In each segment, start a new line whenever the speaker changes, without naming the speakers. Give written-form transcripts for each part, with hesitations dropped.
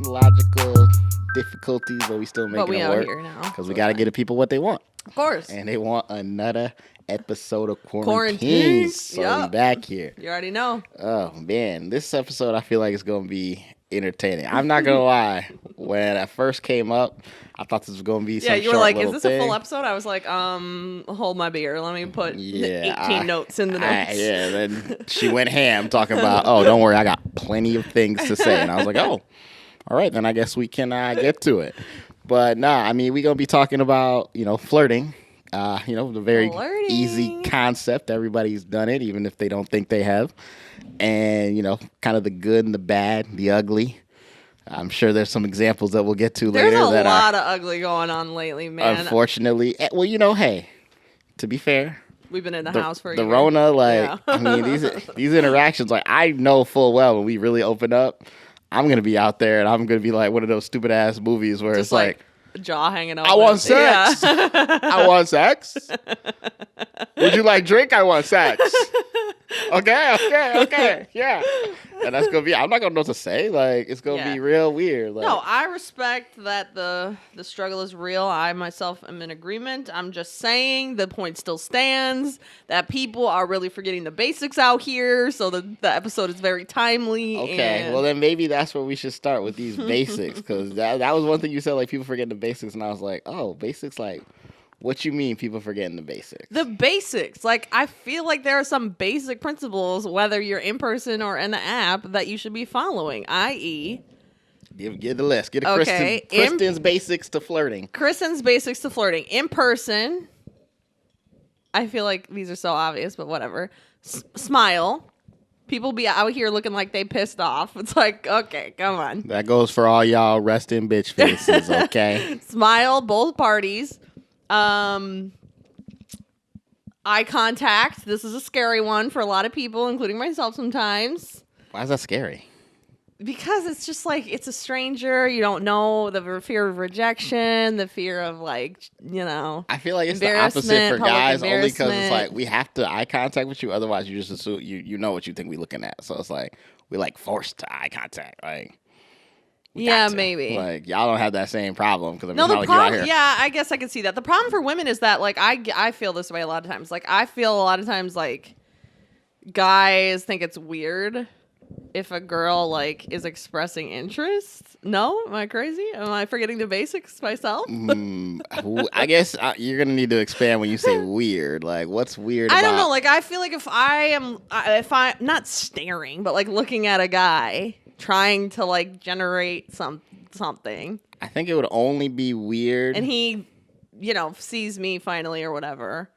technological difficulties, but we still making it work.
Here now.
Because we got to give the people what they want.
Of course.
And they want another episode of Quarantings. So we back here.
You already know.
Oh, man. This episode, I feel like it's going to be entertaining. I'm not going to lie. When I first came up, I thought this was going to be some
you were like, is this
thing.
a full episode? I was like, hold my beer. Let me put 18 notes in the notes.
Then she went ham talking about, oh, don't worry, I got plenty of things to say. And I was like, oh, all right, then I guess we can get to it. But nah, I mean, we're going to be talking about, flirting. The very easy concept. Everybody's done it, even if they don't think they have. And, kind of the good and the bad, the ugly. I'm sure there's some examples that we'll get to later.
There's a lot of ugly going on lately, man.
Unfortunately. Well, hey, to be fair.
We've been in the house for a
year.
The
Rona, I mean, these interactions, I know full well when we really open up, I'm going to be out there and I'm going to be like one of those stupid ass movies where
just
it's like
jaw hanging out.
I want sex. Yeah. I want sex. Would you like drink? I want sex. Okay. Yeah. And that's going to be, I'm not going to know what to say. It's going to be real weird.
No, I respect that the struggle is real. I myself am in agreement. I'm just saying the point still stands that people are really forgetting the basics out here. So the episode is very timely.
Okay. Well, then maybe that's where we should start with these basics. Because that was one thing you said, people forgetting the basics. And I was like, oh, basics, what you mean people forgetting the basics?
The basics. I feel like there are some basic principles, whether you're in person or in the app, that you should be following, i.e.
Give the list. Get Kristen's basics to flirting.
Kristen's basics to flirting. In person, I feel like these are so obvious, but whatever. Smile. People be out here looking like they pissed off. It's like, okay, come on.
That goes for all y'all resting bitch faces, okay?
Smile, both parties. Eye contact. This is a scary one for a lot of people, including myself sometimes.
Why is that scary?
Because it's just it's a stranger. You don't know, the fear of rejection, the fear of
I feel like it's the opposite for guys, only because it's we have to eye contact with you. Otherwise, you just assume you know what you think we're looking at. So it's we forced to eye contact.
Yeah, maybe.
Y'all don't have that same problem because
the problem. Yeah, I guess I can see that. The problem for women is that I feel this way a lot of times. I feel a lot of times guys think it's weird if a girl is expressing interest. No, am I crazy? Am I forgetting the basics myself?
I guess you're gonna need to expand when you say weird. What's weird?
I don't know. I feel like if I'm not staring, but looking at a guy. Trying to generate something.
I think it would only be weird.
And he, sees me finally or whatever.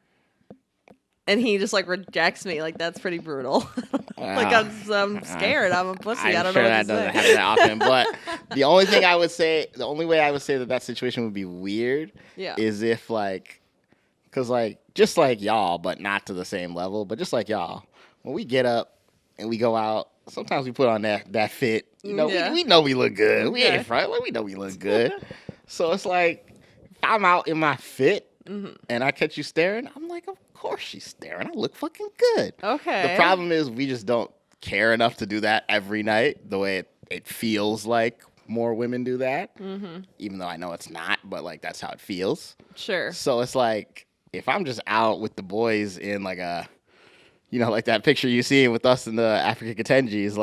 And he just rejects me. That's pretty brutal. I'm scared. I'm a pussy. I don't know what to say.
Doesn't happen that often. But the only way I would say that situation would be weird is if because just like y'all, but not to the same level, but just like y'all, when we get up and we go out, sometimes we put on that fit. We know we look good. We ain't front. We know we look good. So it's if I'm out in my fit and I catch you staring, I'm like, of course she's staring. I look fucking good.
Okay.
The problem is we just don't care enough to do that every night the way it feels like more women do that. Mm-hmm. Even though I know it's not, but that's how it feels.
Sure.
So it's if I'm just out with the boys in a... that picture you see with us in the African Katenjis,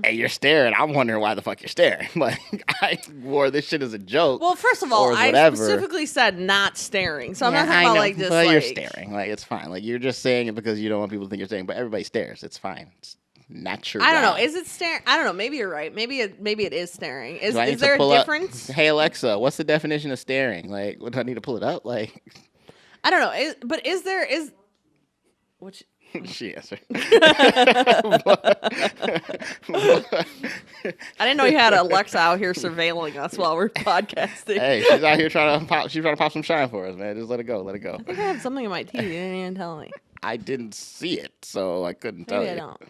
hey, you're staring. I'm wondering why the fuck you're staring. I wore this shit as a joke.
Well, first of all, I specifically said not staring. So I'm not talking about just
but you're staring. It's fine. You're just saying it because you don't want people to think you're staring, but everybody stares. It's fine. It's natural.
I don't know. Is it staring? I don't know. Maybe you're right. Maybe it is staring. Is there a difference?
Hey, Alexa, what's the definition of staring? What do I need to pull it up? I
don't know. Which...
She answered.
I didn't know you had Alexa out here surveilling us while we're podcasting.
Hey, she's out here trying to pop some shine for us, man. Just let it go.
I think I have something in my teeth. You didn't even tell me.
I didn't see it, so I couldn't tell you.
I don't.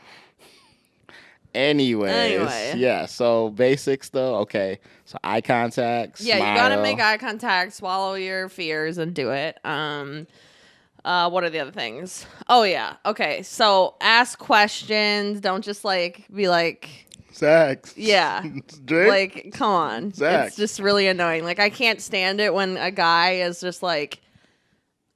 Anyways, yeah. So basics though. Okay. So eye contact.
Yeah,
smile.
You gotta make eye contact. Swallow your fears and do it. What are the other things? Oh yeah. Okay. So ask questions. Don't just be
Sex.
Yeah.
Drink.
Like, come on.
Sex.
It's just really annoying. Like, I can't stand it when a guy is just like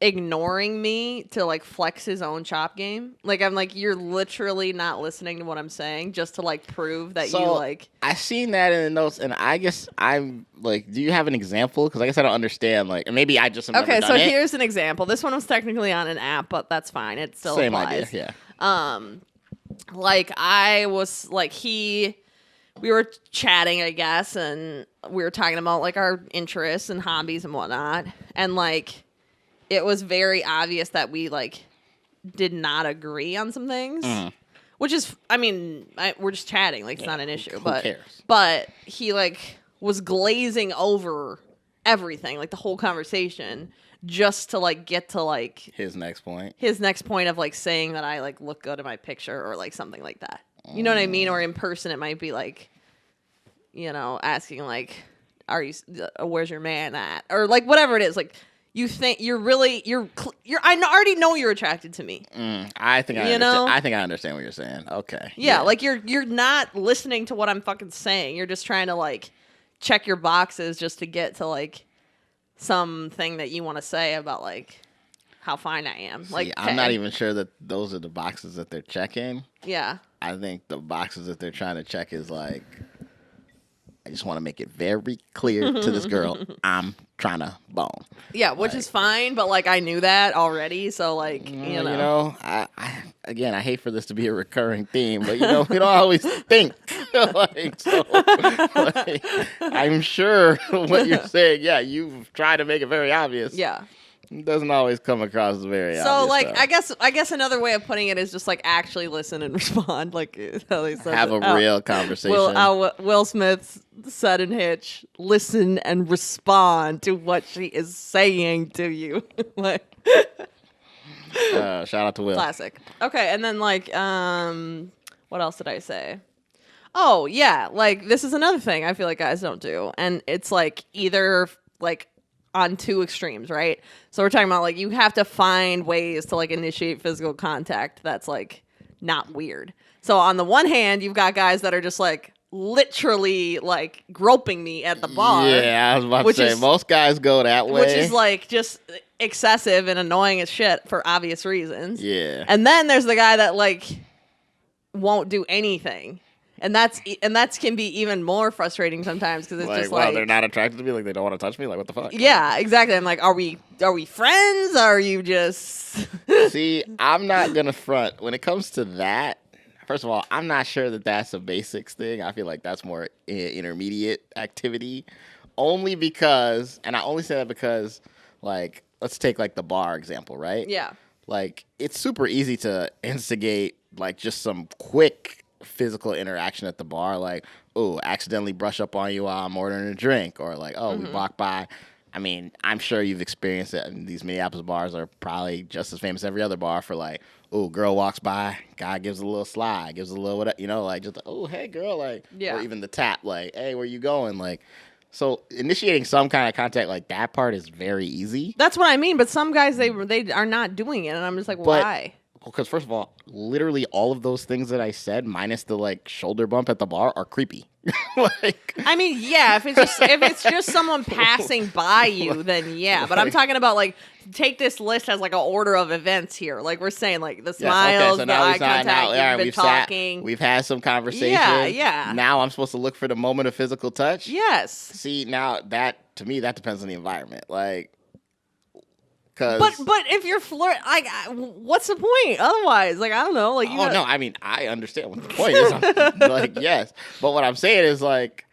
ignoring me to like flex his own chop game. Like, I'm like, you're literally not listening to what I'm saying just to like prove that you like.
I seen that in the notes, and I guess I'm like, do you have an example? Because I guess I don't understand. Like, maybe I just have never done it.
Here's an example. This one was technically on an app, but that's fine. It still
Same
applies.
idea. Yeah.
Like I was like we were chatting, I guess, and we were talking about like our interests and hobbies and whatnot, and like. It was very obvious that we, like, did not agree on some things. Which is, I mean, we're just chatting. Like, it's not an issue.
Who cares?
But he, like, was glazing over everything, like, the whole conversation, just to, like, get to, like...
His next point.
His next point of, like, saying that I, like, look good in my picture or, like, something like that. You know what I mean? Or in person, it might be, like, you know, asking, like, where's your man at? Or, like, whatever it is, like... You think I already know you're attracted to me.
I think I understand. I think I understand what you're saying. Okay.
Yeah, like you're not listening to what I'm fucking saying. You're just trying to like check your boxes just to get to like something that you want to say about like how fine I am. Like
I'm not even sure that those are the boxes that they're checking.
Yeah.
I think the boxes that they're trying to check is like, I just want to make it very clear to this girl, I'm trying to bone.
Yeah, which is fine, but like I knew that already, so like you know.
I hate for this to be a recurring theme, but you know, we don't always think like so. Like, I'm sure what you're saying. Yeah, you've tried to make it very obvious.
Yeah.
It doesn't always come across as very obvious.
So, like, I guess another way of putting it is just, like, actually listen and respond. Like, how they said
have a real conversation.
Will Smith said in Hitch, listen and respond to what she is saying to you. Like,
shout out to Will.
Classic. Okay, and then, like, what else did I say? Oh, yeah, like, this is another thing I feel like guys don't do. And it's, like, either, like, on two extremes, right? So we're talking about like you have to find ways to like initiate physical contact that's like not weird. So on the one hand, you've got guys that are just like literally like groping me at the bar.
Yeah, I was about to say most guys go that way.
Which is like just excessive and annoying as shit for obvious reasons.
Yeah.
And then there's the guy that like won't do anything. And that's can be even more frustrating sometimes because it's just like,
they're not attracted to me, like they don't want to touch me, like what the fuck?
Yeah, exactly. I'm like, are we friends? Or are you just?
See, I'm not gonna front when it comes to that. First of all, I'm not sure that that's a basics thing. I feel like that's more intermediate activity, only because, and I only say that because, like, let's take like the bar example, right?
Yeah.
Like, it's super easy to instigate like just some quick physical interaction at the bar, like, oh, accidentally brush up on you while I'm ordering a drink, or like, oh, we walk by. I mean, I'm sure you've experienced it, and these Minneapolis bars are probably just as famous as every other bar for like, oh, girl walks by, guy gives a little slide, gives a little whatever, you know, like just, oh, hey, girl, like, or even the tap, like, hey, where you going, like. So initiating some kind of contact like that part is very easy.
That's what I mean, but some guys they are not doing it, and I'm just like, why?
Because first of all, literally all of those things that I said, minus the like shoulder bump at the bar, are creepy. Like,
I mean, yeah, if it's just someone passing by you, then yeah. But I'm talking about like take this list as like an order of events here. Like we're saying, like the smiles, the eye contact, we've been talking,
we've had some conversation.
Yeah.
Now I'm supposed to look for the moment of physical touch.
Yes.
See, now that to me that depends on the environment. Like.
But if you're like, what's the point? Otherwise, like, I don't know. Like,
no, I mean, I understand what the point is. Like, yes, but what I'm saying is like,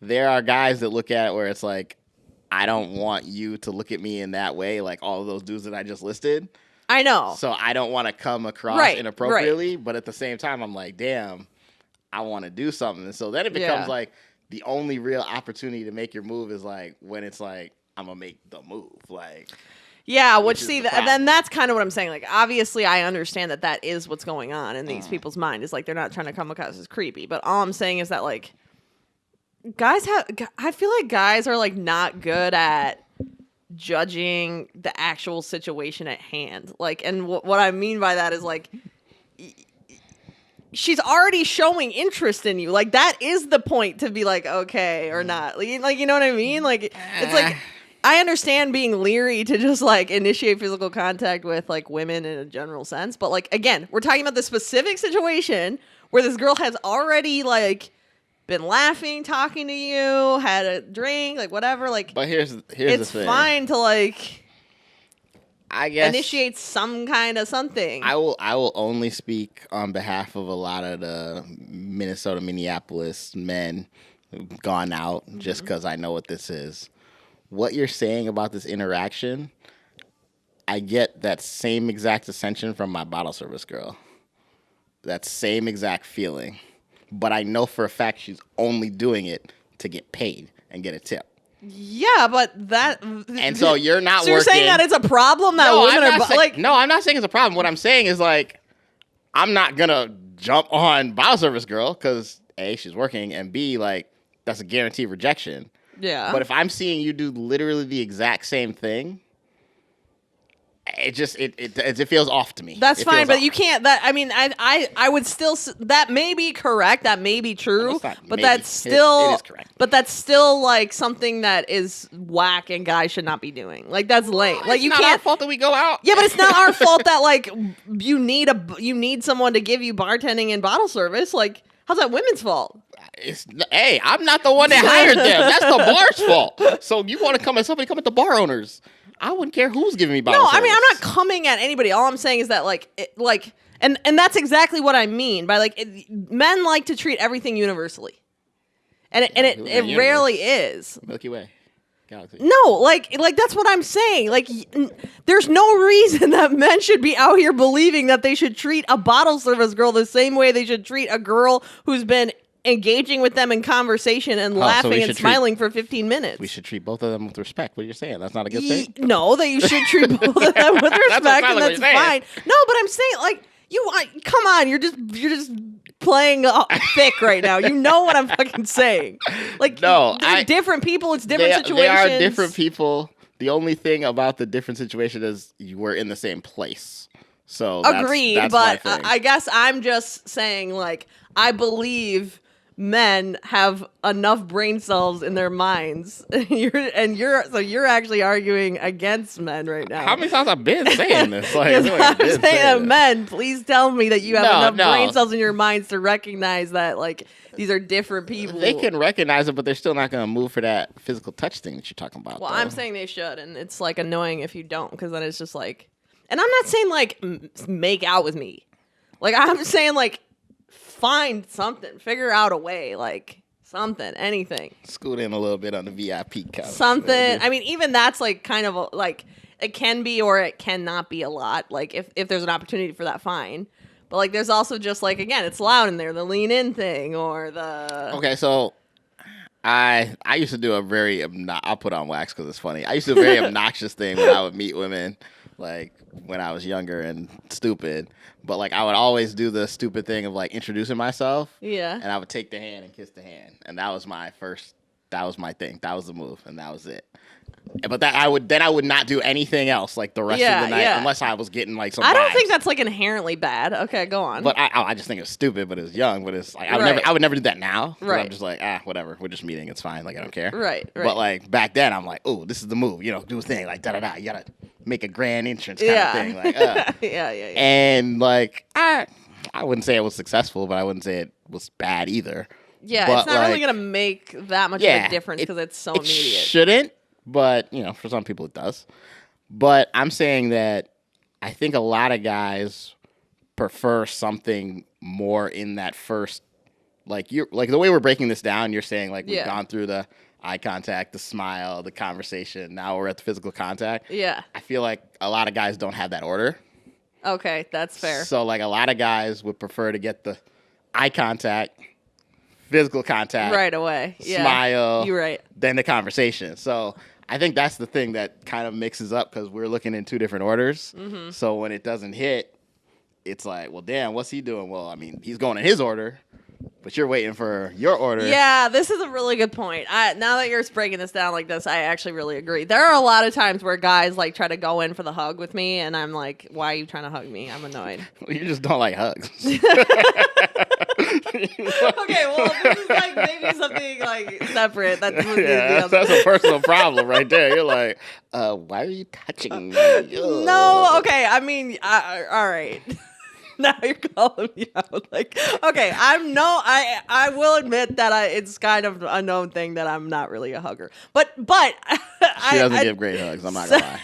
there are guys that look at it where it's like, I don't want you to look at me in that way, like all of those dudes that I just listed.
I know.
So I don't want to come across inappropriately, but at the same time, I'm like, damn, I want to do something. And so then it becomes like the only real opportunity to make your move is like when it's like I'm gonna make the move, like.
Yeah, then that's kind of what I'm saying. Like, obviously, I understand that is what's going on in these people's mind. Is like they're not trying to come across as creepy. But all I'm saying is that like, I feel like guys are like not good at judging the actual situation at hand. Like, and what I mean by that is like, she's already showing interest in you. Like, that is the point to be like, okay or not. Like, you know what I mean? Like, it's like, I understand being leery to just like initiate physical contact with like women in a general sense. But like, again, we're talking about the specific situation where this girl has already like been laughing, talking to you, had a drink, like whatever. Like,
but here's the thing.
It's fine to like,
I guess,
initiate some kind of something.
I will only speak on behalf of a lot of the Minnesota, Minneapolis men who've gone out just because I know what this is. What you're saying about this interaction, I get that same exact ascension from my bottle service girl. That same exact feeling. But I know for a fact she's only doing it to get paid and get a tip.
Yeah, but that...
And so you're not
So you're saying that it's a problem that women are... like,
no, I'm not saying it's a problem. What I'm saying is, like, I'm not going to jump on bottle service girl because, A, she's working, and B, like, that's a guaranteed rejection.
Yeah.
But if I'm seeing you do literally the exact same thing, it just it feels off to me.
That's fine, but you can't. That I mean, I would still. That may be correct. That may be true. But
maybe.
that's still
it is correct.
But that's still like something that is whack and guys should not be doing. Like, that's lame. Like,
it's not our fault that we go out.
Yeah, but it's not our fault that like you need someone to give you bartending and bottle service. Like, how's that women's fault?
Hey, I'm not the one that hired them. That's the bar's fault. So you want to come at somebody, come at the bar owners. I wouldn't care who's giving me bottle service.
I mean, I'm not coming at anybody. All I'm saying is that and that's exactly what I mean by like men like to treat everything universally, and it rarely is.
Milky Way. Galaxy.
No, like that's what I'm saying. Like, there's no reason that men should be out here believing that they should treat a bottle service girl the same way they should treat a girl who's been engaging with them in conversation and laughing and smiling for 15 minutes.
We should treat both of them with respect. What you're saying? That's not a good thing?
No, that you should treat both of them with respect, and that's fine. No, but I'm saying, like, come on, you're just playing thick right now. You know what I'm fucking saying. Like,
no,
they're different people. It's different situations.
They are different people. The only thing about the different situation is you were in the same place. So
agreed,
that's
but
my thing.
I guess I'm just saying, like, I believe men have enough brain cells in their minds. You're actually arguing against men right now.
How many times I've been saying this? Like,
I'm saying, men, please tell me that you have enough brain cells in your minds to recognize that, like, these are different people.
They can recognize it, but they're still not going to move for that physical touch thing that you're talking about.
Well, I'm saying they should, and it's like annoying if you don't, because then it's just like, and I'm not saying like make out with me. Like, I'm saying like, find something, figure out a way, like something, anything.
Scoot in a little bit on the VIP couch.
Something. I mean, even that's like kind of like it can be or it cannot be a lot. Like if there's an opportunity for that, fine. But like there's also just like, again, it's loud in there, the lean in thing or the.
Okay, so I used to do a very I'll put on wax because it's funny. I used to do a very obnoxious thing when I would meet women, like when I was younger and stupid. But, like, I would always do the stupid thing of, like, introducing myself.
Yeah.
And I would take the hand and kiss the hand. And that was my thing. That was the move. And that was it. But I would not do anything else, like, the rest of the night. Unless I was getting, like, some
I don't
vibes.
think that's, like, inherently bad. Okay, go on.
But I just think it was stupid, but it was young. But it's, like, I would never do that now.
Right.
I'm just like, whatever. We're just meeting. It's fine. Like, I don't care.
Right.
But, like, back then, I'm like, oh, this is the move. You know, do a thing. Like, da-da-da. You got to make a grand entrance kind of thing. Like,
yeah.
And, like, I wouldn't say it was successful, but I wouldn't say it was bad either.
Yeah,
but
it's not really going to make that much of a difference because it's so immediate.
It shouldn't, but, you know, for some people it does. But I'm saying that I think a lot of guys prefer something more in that first, like, the way we're breaking this down, you're saying, like, we've gone through the eye contact, the smile, the conversation. Now we're at the physical contact.
Yeah.
I feel like a lot of guys don't have that order.
Okay, that's fair.
So, like, a lot of guys would prefer to get the eye contact, physical contact.
Right away. Yeah.
Smile.
You're right.
Then the conversation. So, I think that's the thing that kind of mixes up because we're looking in two different orders. Mm-hmm. So, when it doesn't hit, it's like, well, damn, what's he doing? Well, I mean, he's going in his order. But you're waiting for your order.
Yeah, this is a really good point. Now that you're breaking this down like this, I actually really agree. There are a lot of times where guys like try to go in for the hug with me, and I'm like, "Why are you trying to hug me? I'm annoyed."
Well, you just don't like hugs.
Okay, well, this is like maybe something like separate.
That's a personal problem right there. You're like, why are you touching me?
No, okay. I mean, all right. Now you're calling me out. Like, okay, I will admit that it's kind of a known thing that I'm not really a hugger. But
she doesn't give great hugs. I'm not gonna lie.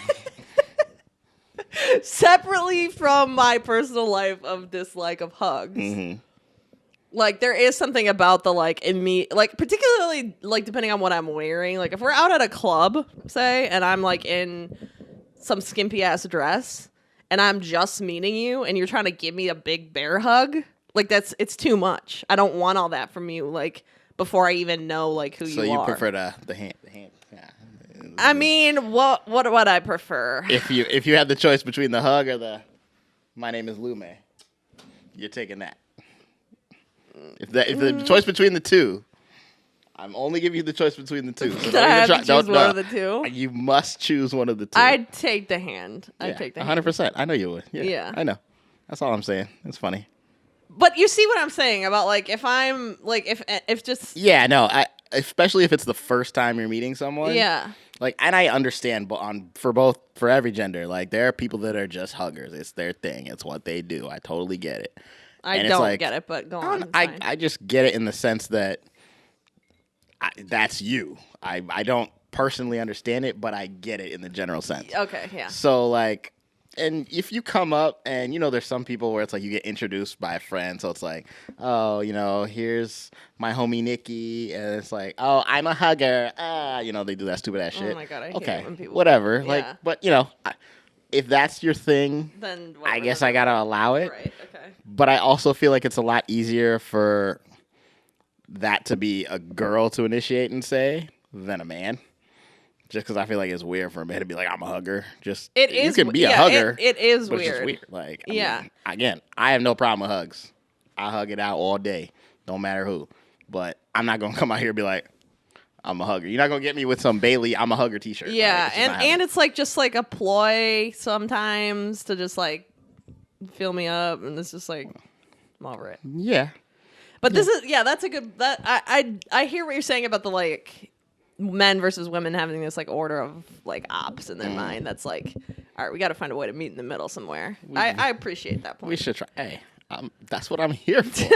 Separately from my personal life of dislike of hugs, like there is something about the like in me, like particularly like depending on what I'm wearing. Like if we're out at a club, say, and I'm like in some skimpy ass dress, and I'm just meeting you, and you're trying to give me a big bear hug, like it's too much. I don't want all that from you, like before I even know like who you are. So you
prefer the hand. Yeah.
I mean, what would I prefer?
If you had the choice between the hug or the "My name is Lume," you're taking that. If the choice between the two, I'm only giving you the choice between the two. So
I have to choose one of the two?
You must choose one of the two.
I'd take the hand. I'd take the hand.
100%. I know you would. Yeah. I know. That's all I'm saying. It's funny.
But you see what I'm saying about like if I'm like if just
especially if it's the first time you're meeting someone.
Yeah.
Like, and I understand for every gender. Like, there are people that are just huggers. It's their thing. It's what they do. I totally get it.
I don't get it, but go on.
I just get it in the sense that that's you. I don't personally understand it, but I get it in the general sense.
Okay, yeah.
So, like, and if you come up and, there's some people where it's like you get introduced by a friend. So it's like, oh, here's my homie Nikki. And it's like, oh, I'm a hugger. They do that stupid ass shit.
Oh my God, I hate
okay,
it when people
whatever.
Yeah.
Like, but, if that's your thing,
then
I guess I got to allow it.
Right, okay.
But I also feel like it's a lot easier for that to be a girl to initiate and say than a man. Just because I feel like it's weird for a man to be like, I'm a hugger. You can be a hugger.
It is
but
weird.
It's just weird. Like, I mean, again, I have no problem with hugs. I hug it out all day. Don't matter who. But I'm not going to come out here and be like, I'm a hugger. You're not going to get me with some Bailey, I'm a hugger t-shirt.
Yeah, and it's like just like a ploy sometimes to just like fill me up. And it's just like, I'm over it.
Yeah.
But this is, that's a good, I hear what you're saying about the like, men versus women having this like order of like ops in their mind. That's like, all right, we got to find a way to meet in the middle somewhere. I appreciate that point.
We should try. Hey, that's what I'm here for.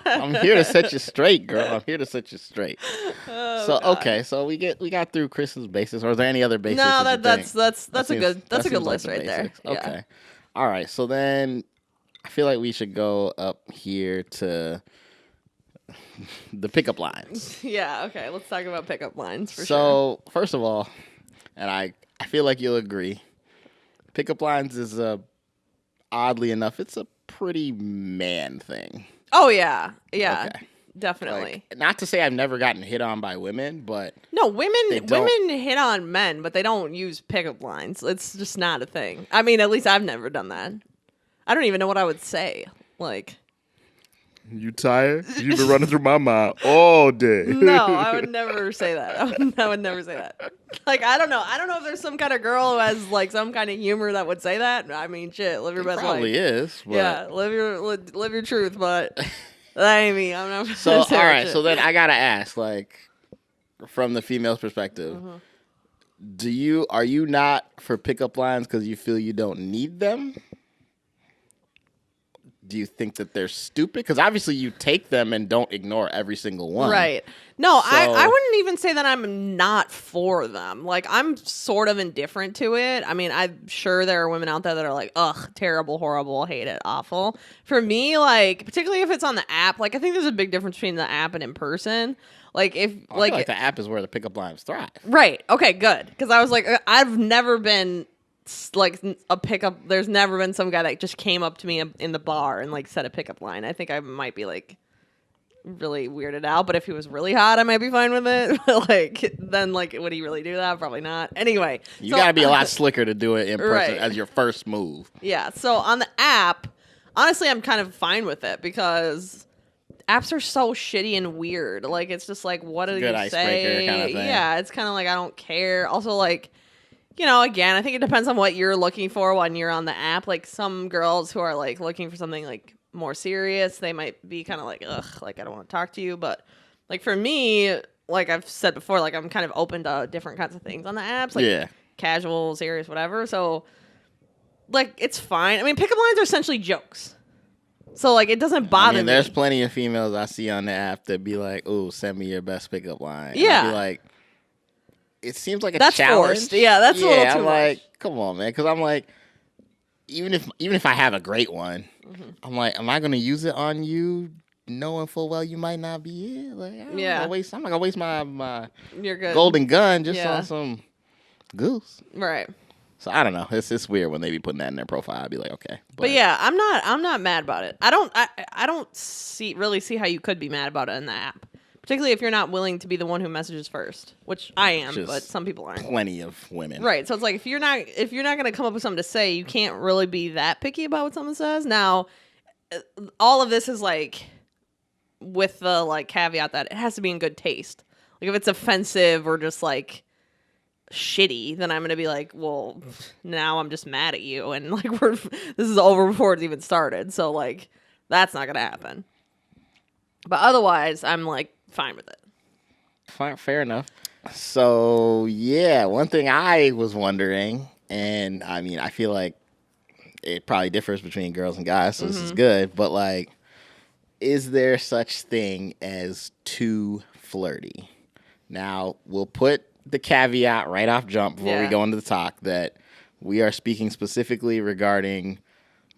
I'm here to set you straight, girl. I'm here to set you straight.
Oh,
so
God.
Okay, so we got through Kristen's basics. Or is there any other basics?
No, that's a good list right there.
Okay, yeah. All right. So then I feel like we should go up here to the pickup lines.
Yeah, okay. Let's talk about pickup lines for sure.
So, first of all, and I feel like you'll agree, pickup lines is oddly enough, it's a pretty man thing.
Oh, yeah. Yeah. Okay. Definitely.
Like, not to say I've never gotten hit on by women, but
no, women hit on men, but they don't use pickup lines. It's just not a thing. I mean, at least I've never done that. I don't even know what I would say. Like,
you tired? You've been running through my mind all day.
No, I would never say that. I would never say that. Like, I don't know. I don't know if there's some kind of girl who has like some kind of humor that would say that. I mean, shit, live your best life.
Probably is. But...
Yeah, live your truth, but that ain't me. I'm not.
So all right. So then I gotta ask, like, from the female's perspective, are you not for pickup lines because you feel you don't need them? Do you think that they're stupid? Because obviously you take them and don't ignore every single one.
Right. No, I wouldn't even say that I'm not for them. Like, I'm sort of indifferent to it. I mean, I'm sure there are women out there that are like, ugh, terrible, horrible, hate it, awful. For me, like, particularly if it's on the app, like, I think there's a big difference between the app and in person. Like, if
I feel like the app is where the pickup lines thrive.
Right. Okay, good. Because I was like, I've never been like a pickup. There's never been some guy that just came up to me in the bar and like said a pickup line. I think I might be like really weirded out, but if he was really hot, I might be fine with it. Like, then like, would he really do that? Probably not. Anyway,
you gotta be a lot slicker to do it in person as your first move.
Yeah. So on the app, honestly, I'm kind of fine with it because apps are so shitty and weird. Like, it's just like, what do you say?
Kind of thing.
Yeah, it's kind of like I don't care. Also, like, you know, again, I think it depends on what you're looking for when you're on the app. Like, some girls who are like looking for something like more serious. They might be kind of like, ugh, like I don't want to talk to you. But like for me, like I've said before, like I'm kind of open to different kinds of things on the apps, like casual, serious, whatever. So like it's fine. I mean, pickup lines are essentially jokes. So like it doesn't bother me.
There's plenty of females I see on the app that be like, "Oh, send me your best pickup line."
Yeah,
I'd be like, it seems like
that's
challenge.
Forced. Yeah, that's a little too
I'm
much.
like, come on, man, because I'm like, even if I have a great one, I'm like, am I gonna use it on you, knowing full well you might not be it? Like, I'm not gonna waste my golden gun just on some goose.
Right.
So I don't know. It's weird when they be putting that in their profile. I'd be like, okay.
But yeah, I'm not mad about it. I don't really see how you could be mad about it in the app. Particularly if you're not willing to be the one who messages first, which I am, but some people aren't.
Plenty of women.
Right. So it's like if you're not going to come up with something to say, you can't really be that picky about what someone says. Now, all of this is like with the like caveat that it has to be in good taste. Like if it's offensive or just like shitty, then I'm going to be like, well, now I'm just mad at you and like this is over before it's even started. So like that's not going to happen. But otherwise, I'm like fine with it.
Fair enough. So, yeah, one thing I was wondering, and I mean, I feel like it probably differs between girls and guys, so this is good, but like, is there such thing as too flirty? Now, we'll put the caveat right off jump before we go into the talk that we are speaking specifically regarding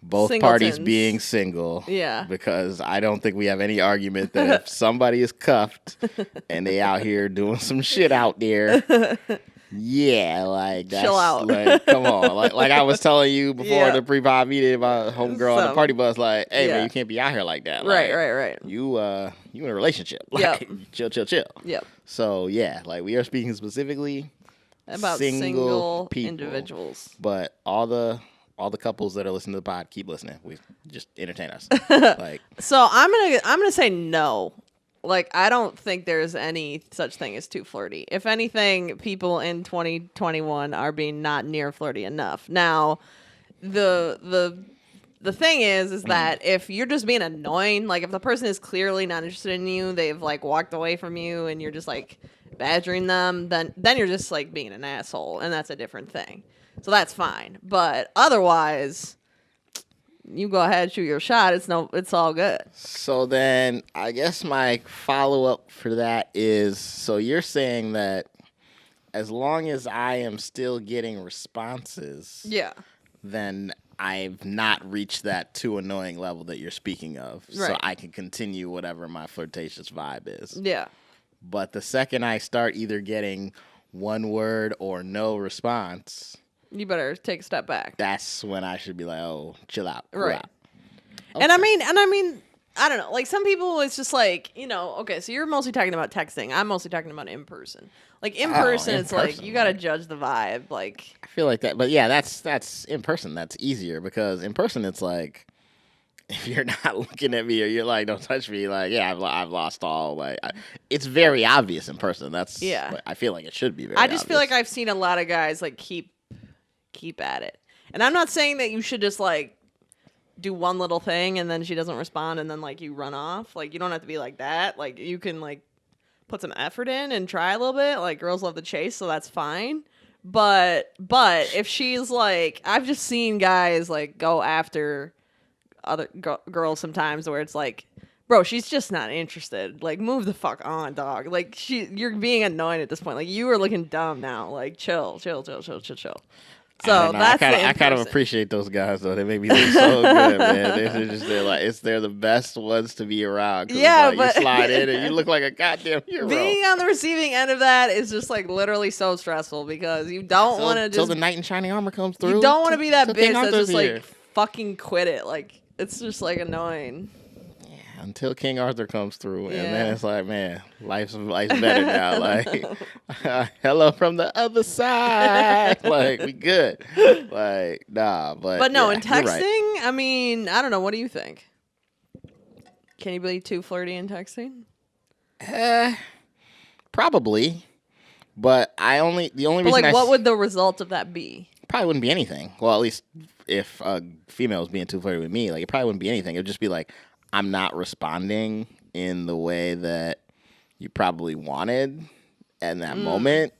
both parties being single.
Yeah.
Because I don't think we have any argument that if somebody is cuffed and they out here doing some shit out there, like that's
chill out.
Like, come on. Like I was telling you before the pre-pod meeting about homegirl on the party bus, like, hey man, you can't be out here like that. Like,
right.
You in a relationship. Like chill.
Yep.
So like we are speaking specifically
about single people, individuals.
But all the couples that are listening to the pod, keep listening. We just entertain us. Like,
so I'm gonna say no. Like I don't think there's any such thing as too flirty. If anything, people in 2021 are being not near flirty enough. Now, the thing is that if you're just being annoying, like if the person is clearly not interested in you, they've like walked away from you, and you're just like badgering them, then you're just like being an asshole, and that's a different thing. So that's fine. But otherwise, you go ahead, shoot your shot. It's all good.
So then I guess my follow-up for that is, so you're saying that as long as I am still getting responses, then I've not reached that too annoying level that you're speaking of. Right. So I can continue whatever my flirtatious vibe is.
Yeah.
But the second I start either getting one word or no response,
you better take a step back.
That's when I should be like, oh, chill out.
Right.
Out. Okay.
And I mean, I don't know. Like some people, it's just like, okay, so you're mostly talking about texting. I'm mostly talking about in person. Like in person, it's like you got to judge the vibe. Like
I feel like that, but yeah, that's in person. That's easier because in person, it's like if you're not looking at me or you're like, don't touch me, like I've lost all. Like it's very obvious in person. That's I feel like it should be very.
I just feel like I've seen a lot of guys like keep at it, and I'm not saying that you should just like do one little thing and then she doesn't respond and then like you run off. Like you don't have to be like that. Like you can like put some effort in and try a little bit. Like girls love the chase, so that's fine. But if she's like, I've just seen guys like go after other girls sometimes where it's like, bro, she's just not interested. Like move the fuck on, dog. Like you're being annoying at this point. Like you are looking dumb now. Like chill. So that's
I kind of appreciate those guys though. They make me look so good, man. They're the best ones to be around.
Yeah,
like,
but
you slide in and you look like a goddamn hero.
Being on the receiving end of that is just like literally so stressful because you don't want to just
till the knight in shining armor comes through.
You don't want to be that bitch that's just like fucking quit it. Like it's just like annoying.
Until King Arthur comes through, and then it's like, man, life's better now. Like, hello from the other side. Like, we good. Like, nah, but
no, in texting, right. I mean, I don't know. What do you think? Can you be too flirty in texting?
Probably, but the only reason.
Like, what would the result of that be?
Probably wouldn't be anything. Well, at least if a female was being too flirty with me, like it probably wouldn't be anything. It would just be like I'm not responding in the way that you probably wanted in that moment,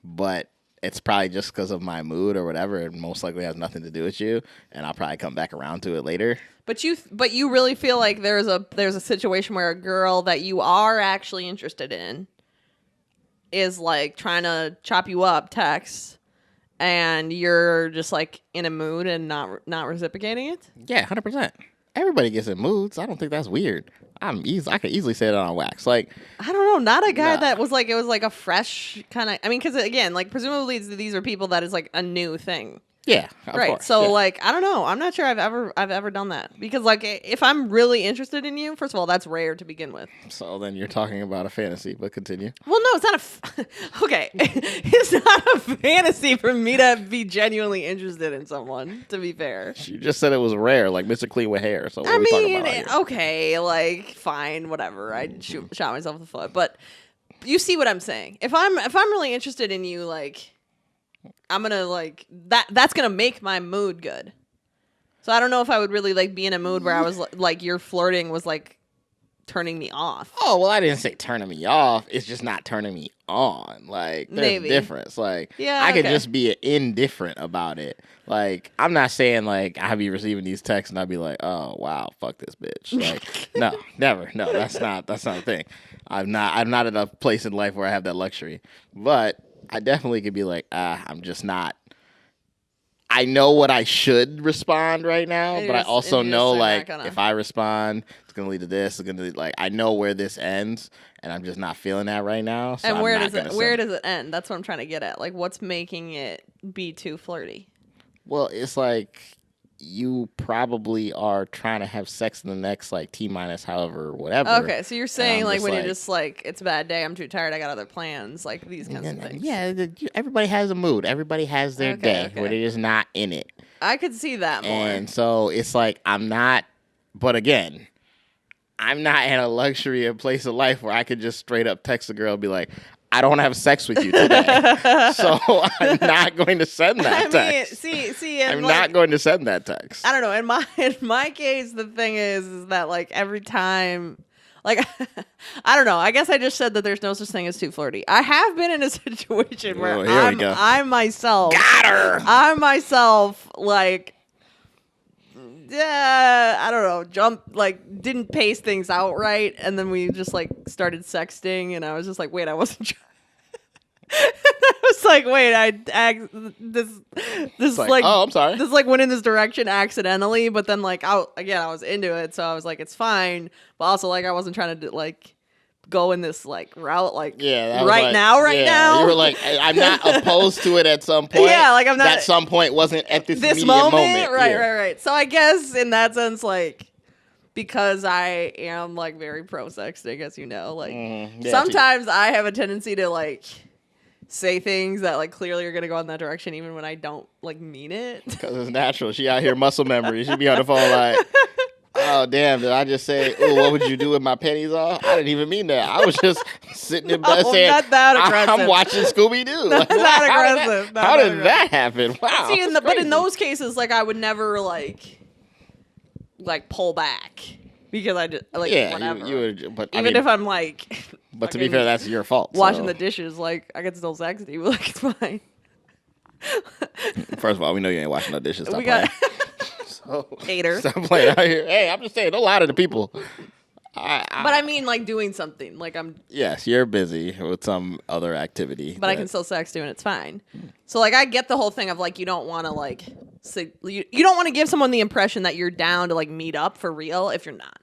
but it's probably just because of my mood or whatever. It most likely has nothing to do with you, and I'll probably come back around to it later.
But you really feel like there's a situation where a girl that you are actually interested in is like trying to chop you up, text, and you're just like in a mood and not reciprocating it?
Yeah, 100%. Everybody gets in moods. I don't think that's weird. I could easily say that on wax. Like,
I don't know, not a guy that was like, it was like a fresh kind of, I mean, because again, like presumably these are people that is like a new thing.
Yeah, of
right.
course,
So
yeah.
like, I don't know. I'm not sure I've ever done that, because like if I'm really interested in you, first of all, that's rare to begin with.
So then you're talking about a fantasy, but continue.
Well, no, it's not okay. It's not a fantasy for me to be genuinely interested in someone, to be fair.
You just said it was rare, like Mr. Clean with hair. So what
I
are we talking
mean,
about here?
okay, like fine, whatever. I shot myself in the foot, but you see what I'm saying. If I'm really interested in you, like I'm gonna like that's gonna make my mood good. So I don't know if I would really like be in a mood where I was like your flirting was like turning me off.
Oh, well, I didn't say turning me off. It's just not turning me on. Like, there's a difference. Like,
yeah,
I could just be indifferent about it. Like, I'm not saying, like, I'd be receiving these texts and I'd be like, oh, wow, fuck this bitch. Like, no, never. No, that's not a thing. I'm not in a place in life where I have that luxury. But I definitely could be like, I'm just not. I know what I should respond right now, but I also know, like, if I respond, it's going to lead to this. It's going to like, I know where this ends, and I'm just not feeling that right now. So
and where does it end? That's what I'm trying to get at. Like, what's making it be too flirty?
Well, it's like you probably are trying to have sex in the next, like, T-minus however, whatever.
Okay, so you're saying, like, when you're just like, it's a bad day, I'm too tired, I got other plans, like these kinds of things.
Yeah, everybody has a mood. Everybody has their day where they're just not in it.
I could see that more.
And so it's like, I'm not, but again, I'm not in a luxury of place of life where I could just straight up text a girl and be like, I don't want to have sex with you today. So I'm not going to send that text. I'm not going to send that text.
I don't know. In my case, the thing is that like every time, like, I don't know. I guess I just said that there's no such thing as too flirty. I have been in a situation where I myself,
got her.
I myself, like, I don't know, didn't pace things out right, and then we just like started sexting, and I was just like, wait, I wasn't I was like, wait, this like,
oh, I'm sorry.
This like went in this direction accidentally, but then like I was into it, so I was like, it's fine, but also like I wasn't trying to like go in this like route, like right now.
You were like, I'm not opposed to it at some point.
Yeah, like I'm not.
At some point wasn't at this immediate
moment. Right. So I guess in that sense, like, because I am like very pro sexting, as you know, like sometimes I have a tendency to like say things that like clearly are gonna go in that direction, even when I don't like mean it. Because
it's natural. She out here muscle memory. She be on the phone like, oh damn! Did I just say, "Oh, what would you do with my panties off?" I didn't even mean that. I was just sitting in bed saying,
not that aggressive.
I'm watching Scooby Doo.
Not that aggressive.
How did that happen? Wow.
See, but in those cases, like I would never like pull back because I just like whatever. You would, but even if I'm like.
But to be fair, that's your fault.
Washing the dishes, like I can still sex you, like it's fine.
First of all, we know you ain't washing no dishes. Stop
hater.
Stop playing out here. Hey, I'm just saying, don't lie to the people.
But I mean, like doing something. Like I'm.
Yes, you're busy with some other activity.
But I can still sex you, and it's fine. So like, I get the whole thing of like you don't want to like you don't want to give someone the impression that you're down to like meet up for real if you're not.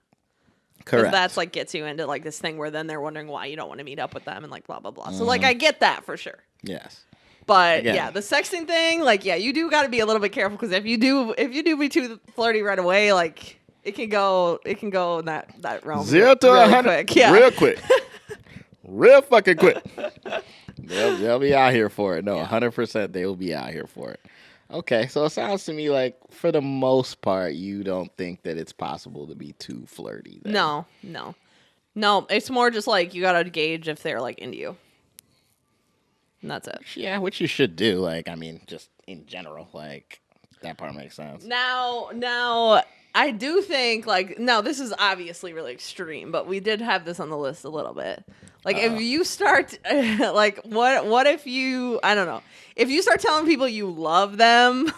Correct. That's like gets you into like this thing where then they're wondering why you don't want to meet up with them and like blah blah blah. So like I get that for sure.
Yes.
But yeah, the sexting thing, like you do got to be a little bit careful because if you do be too flirty right away, like it can go in that realm.
0 to 100, real quick, real fucking quick. They'll be out here for it. No, 100%, they will be out here for it. Okay, so it sounds to me like, for the most part, you don't think that it's possible to be too flirty. Then.
No. It's more just like you gotta gauge if they're like into you, and that's it.
Yeah, which you should do. Like, I mean, just in general, like, that part makes sense.
Now, I do think, like, no, this is obviously really extreme, but we did have this on the list a little bit. Like, if you start, like, what if you, I don't know, if you start telling people you love them,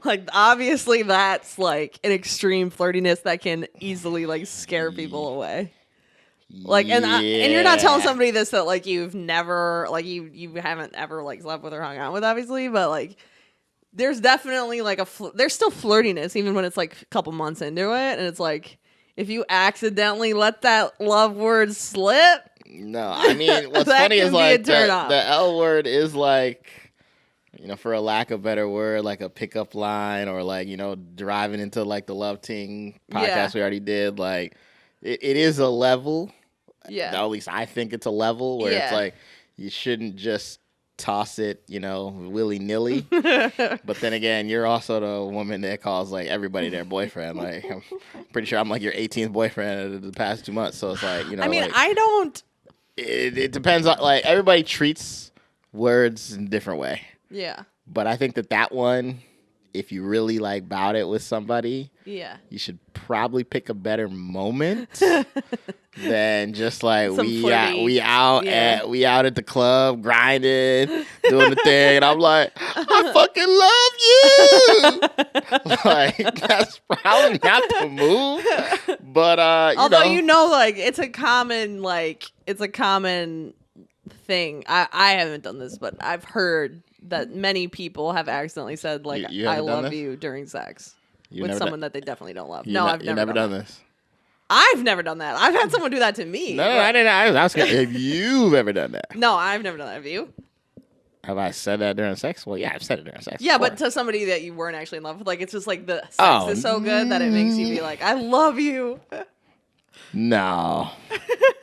like, obviously that's, like, an extreme flirtiness that can easily, like, scare people away. Like, and you're not telling somebody this that, like, you've never, like, you haven't ever, like, slept with or hung out with, obviously, but, like, there's definitely like there's still flirtiness even when it's like a couple months into it, and it's like if you accidentally let that love word slip.
No, I mean what's funny is like the L word is like, you know, for a lack of better word, like a pickup line, or like, you know, driving into like the Love Ting podcast we already did. Like it is a level. Yeah. At least I think it's a level where it's like you shouldn't just toss it, you know, willy-nilly. But then again, you're also the woman that calls like everybody their boyfriend. Like, I'm pretty sure I'm like your 18th boyfriend of the past 2 months. So it's like, you know, I mean, like,
I don't.
It depends on, like, everybody treats words in a different way.
Yeah.
But I think that one, if you really like bout it with somebody, you should probably pick a better moment than just like we out at the club grinding, doing the thing, and I'm like, I fucking love you. Like, that's probably not the move. But
although you know, like it's a common thing. I haven't done this, but I've heard that many people have accidentally said like I love you during sex with someone that they definitely don't love. No, I've never done this. I've never done that. I've had someone do that to me.
No, I didn't. I was asking if you've ever done that.
No, I've never done that. Have you?
Have I said that during sex? Well, yeah, I've said it during sex.
Yeah, but to somebody that you weren't actually in love with, like it's just like the sex is so good that it makes you be like, I love you.
No.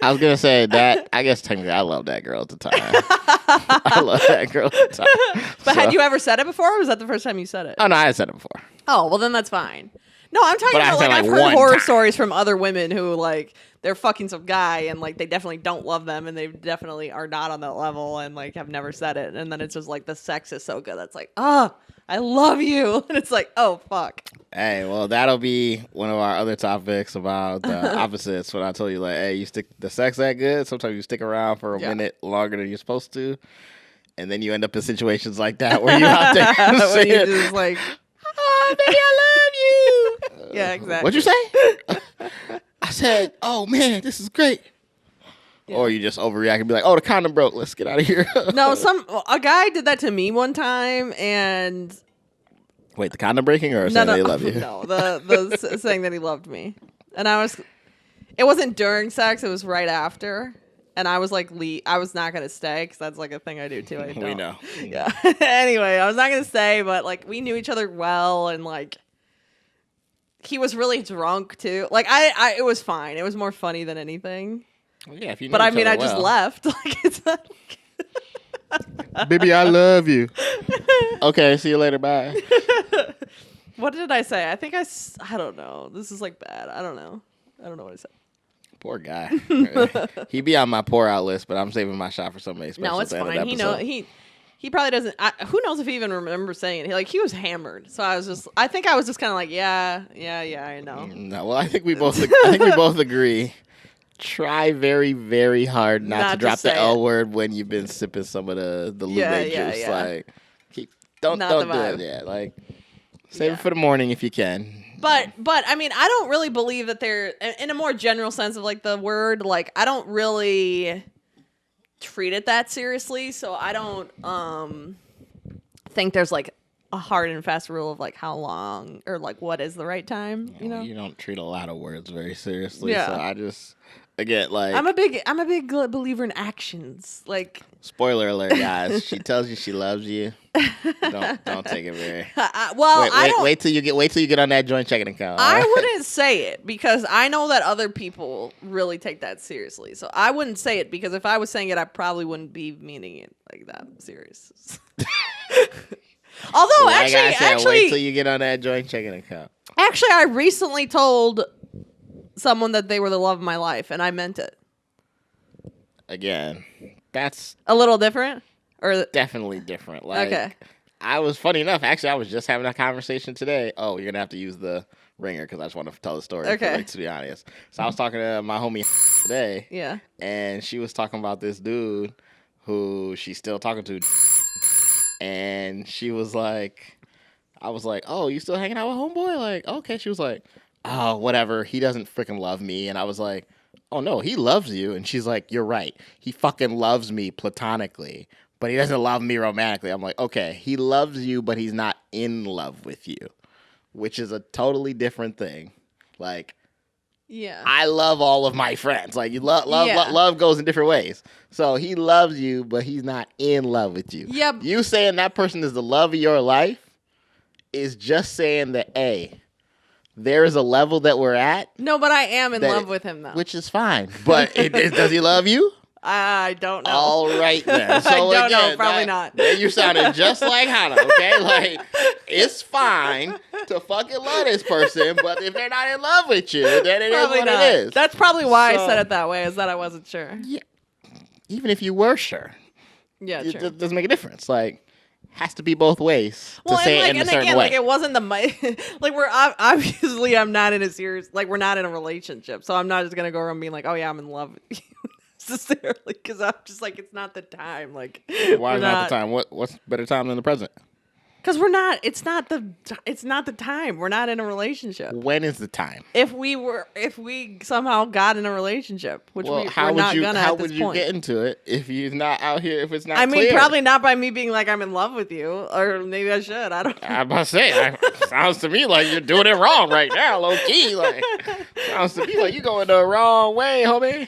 I was going to say that, I guess technically I love that girl at the time. I love that girl at the time.
But had you ever said it before, or was that the first time you said it?
Oh, no, I had said it before.
Oh, well, then that's fine. No, I'm talking about, like, I've heard horror stories from other women who, like, they're fucking some guy, and, like, they definitely don't love them, and they definitely are not on that level, and, like, have never said it. And then it's just, like, the sex is so good. That's like, I love you. And it's like, oh, fuck.
Hey, well, that'll be one of our other topics about the opposites. When I told you, like, hey, the sex that good, sometimes you stick around for a minute longer than you're supposed to, and then you end up in situations like that where you're out there saying,
you're just like, oh, baby, I love you. Yeah, exactly.
What'd you say? I said, oh, man, this is great. Yeah. Or you just overreact and be like, oh, the condom broke. Let's get out of here.
No, a guy did that to me one time, and...
Wait, the condom breaking or saying that he loved you?
No, the saying that he loved me. And it wasn't during sex, it was right after. And I was like, I was not going to stay, because that's like a thing I do too.
We know.
Yeah. Anyway, I was not going to stay, but like we knew each other well, and like he was really drunk too. Like it was fine. It was more funny than anything.
Well, yeah, if you.
But I mean, I just left. Like it's not.
Baby, I love you. Okay, see you later. Bye.
What did I say? I think I don't know. This is like bad. I don't know what I said.
Poor guy. He be on my pour out list, but I'm saving my shot for somebody special.
No, it's fine. He probably doesn't. Who knows if he even remembers saying it? He was hammered, so I think I was just kind of like, yeah, I know.
No, well, I think we both agree. Try very, very hard not to drop the L word when you've been sipping some of the Lume juice. Yeah. Like, don't do it. Yeah, like save it for the morning if you can.
But I mean, I don't really believe that they're in a more general sense of like the word. Like, I don't really treat it that seriously, so I don't think there's like a hard and fast rule of like how long or like what is the right time. You know,
you don't treat a lot of words very seriously. Yeah. So I just. Again, like
I'm a big believer in actions. Like
spoiler alert, guys. She tells you she loves you. Don't take it very. Wait till you get on that joint checking account.
I wouldn't say it because I know that other people really take that seriously. So I wouldn't say it because if I was saying it, I probably wouldn't be meaning it like that serious. Although actually,
wait till you get on that joint checking account.
Actually, I recently told someone that they were the love of my life, and I meant it.
Again, that's
a little different, or
definitely different. Like,
okay,
I was funny enough. Actually, I was just having a conversation today. Oh, you're gonna have to use the ringer because I just want to tell the story.
Okay.
To be honest, so I was talking to my homie today.
Yeah.
And she was talking about this dude who she's still talking to, and she was like, I was like, oh, you still hanging out with homeboy? Like, okay. She was like, oh, whatever. He doesn't freaking love me. And I was like, oh no, he loves you. And she's like, you're right. He fucking loves me platonically, but he doesn't love me romantically. I'm like, okay, he loves you, but he's not in love with you, which is a totally different thing. Like,
yeah,
I love all of my friends. Like, you love goes in different ways. So he loves you, but he's not in love with you.
Yep.
You saying that person is the love of your life is just saying that, A, there is a level that we're at.
No, but I am in love with him, though.
Which is fine. But does he love you?
I don't know.
All right, then. So
I don't know. Probably not.
You sounded just like Hannah, okay? Like, it's fine to fucking love this person, but if they're not in love with you, then it probably is what it is.
That's probably why I said it that way, is that I wasn't sure.
Yeah. Even if you were sure.
Yeah, true.
It doesn't make a difference. Like, has to be both ways to say it in a certain way.
Like, it wasn't like, we're obviously, I'm not in a serious, like, we're not in a relationship, so I'm not just gonna go around being like, oh yeah, I'm in love with you necessarily, because I'm just like, it's not the time. Like,
why is not the time? What's better time than the present?
Because we're not. It's not the time. We're not in a relationship.
When is the time?
If we somehow got in a relationship, which we're not gonna at this point.
How would you get into it if you're not out here? If it's not,
I mean, probably not by me being like I'm in love with you, or maybe I should. I don't know.
I'm about to say, sounds to me like you're doing it wrong right now, low key. Like, sounds to me like you're going the wrong way, homie.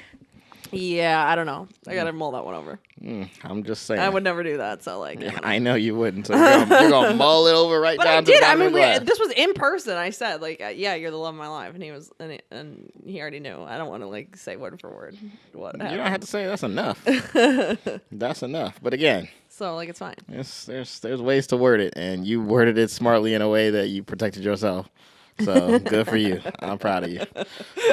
Yeah, I don't know. I gotta mull that one over.
I'm just saying.
I would never do that. So like,
yeah, I know you wouldn't. So you're gonna mull it over right down to the bottom of the glass.
This was in person. I said like, yeah, you're the love of my life, and he was, and he already knew. I don't want to like say word for word what happened.
You don't have to say that's enough. That's enough. But again,
so like it's fine.
There's ways to word it, and you worded it smartly in a way that you protected yourself. So good for you. I'm proud of you.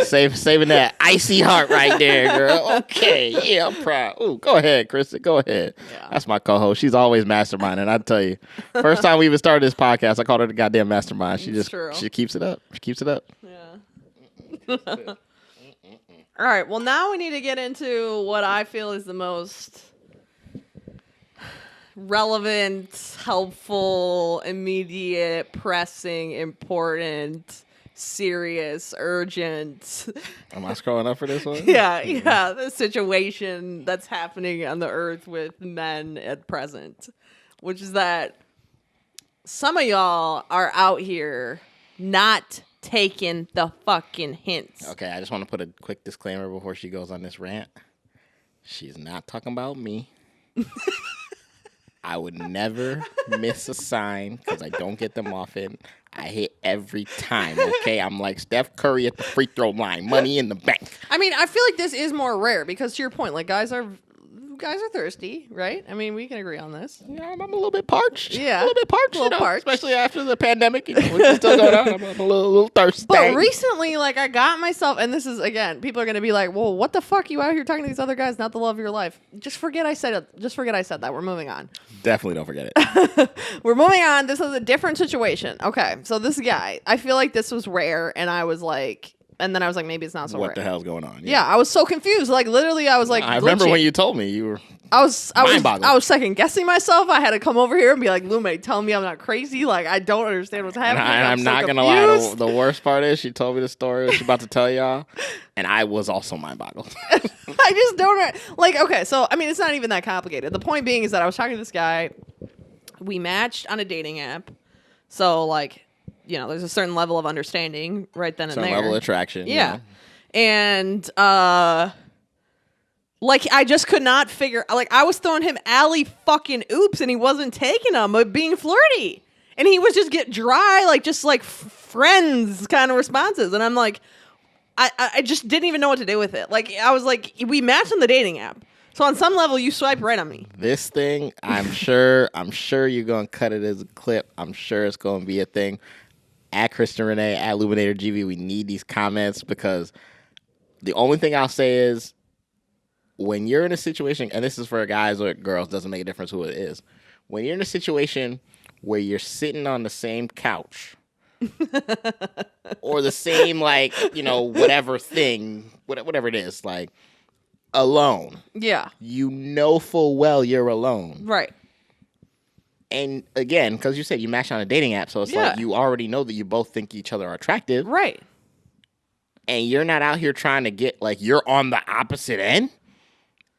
Saving that icy heart right there, girl. Okay, yeah, I'm proud. Ooh, go ahead, Kristen. Go ahead. Yeah. That's my co-host. She's always masterminding. I tell you, first time we even started this podcast, I called her the goddamn mastermind. She keeps it up. She keeps it up.
Yeah. All right. Well, now we need to get into what I feel is the most relevant, helpful, immediate, pressing, important, serious, urgent.
Am I scrolling up for this one?
Yeah. The situation that's happening on the earth with men at present, which is that some of y'all are out here not taking the fucking hints.
Okay, I just want to put a quick disclaimer before she goes on this rant. She's not talking about me. I would never miss a sign because I don't get them often. I hit every time, okay? I'm like Steph Curry at the free throw line. Money in the bank.
I mean, I feel like this is more rare because to your point, like guys are thirsty, right? I mean, we can agree on this.
Yeah, I'm a little bit parched.
Yeah.
A little bit parched, especially after the pandemic. Which is still going on. I'm a little thirsty.
But recently, like, I got myself, and this is, again, people are going to be like, well, what the fuck? You out here talking to these other guys, not the love of your life. Just forget I said it. Just forget I said that. We're moving on.
Definitely don't forget it.
We're moving on. This is a different situation. Okay, so this guy, I feel like this was rare, and I was like, and then I was like, maybe it's not so rare.
What the hell's going on?
Yeah, I was so confused. Like, literally, I was like,
I remember when you told me you were.
I was second guessing myself. I had to come over here and be like, Lume, tell me I'm not crazy. Like, I don't understand what's happening.
And I'm not gonna lie. The worst part is she told me the story she's about to tell y'all, and I was also mind boggled.
I just don't like. Okay, so I mean, it's not even that complicated. The point being is that I was talking to this guy. We matched on a dating app, so like, you know, there's a certain level of understanding right then and there.
Certain level of attraction.
Yeah. And like, I just could not figure, like, I was throwing him alley fucking oops and he wasn't taking them, but being flirty. And he was just get dry, like, just like friends kind of responses. And I'm like, I just didn't even know what to do with it. Like, I was like, we matched on the dating app. So on some level, you swipe right on me.
This thing, I'm sure you're going to cut it as a clip. I'm sure it's going to be a thing. At Kristen Renee, at Illuminator GV, we need these comments because the only thing I'll say is when you're in a situation, and this is for guys or girls, doesn't make a difference who it is. When you're in a situation where you're sitting on the same couch or the same, like, you know, whatever thing, whatever it is, like, alone.
Yeah.
You know full well you're alone.
Right.
And again, because you said you matched on a dating app, so it's like you already know that you both think each other are attractive.
Right.
And you're not out here trying to get, like, you're on the opposite end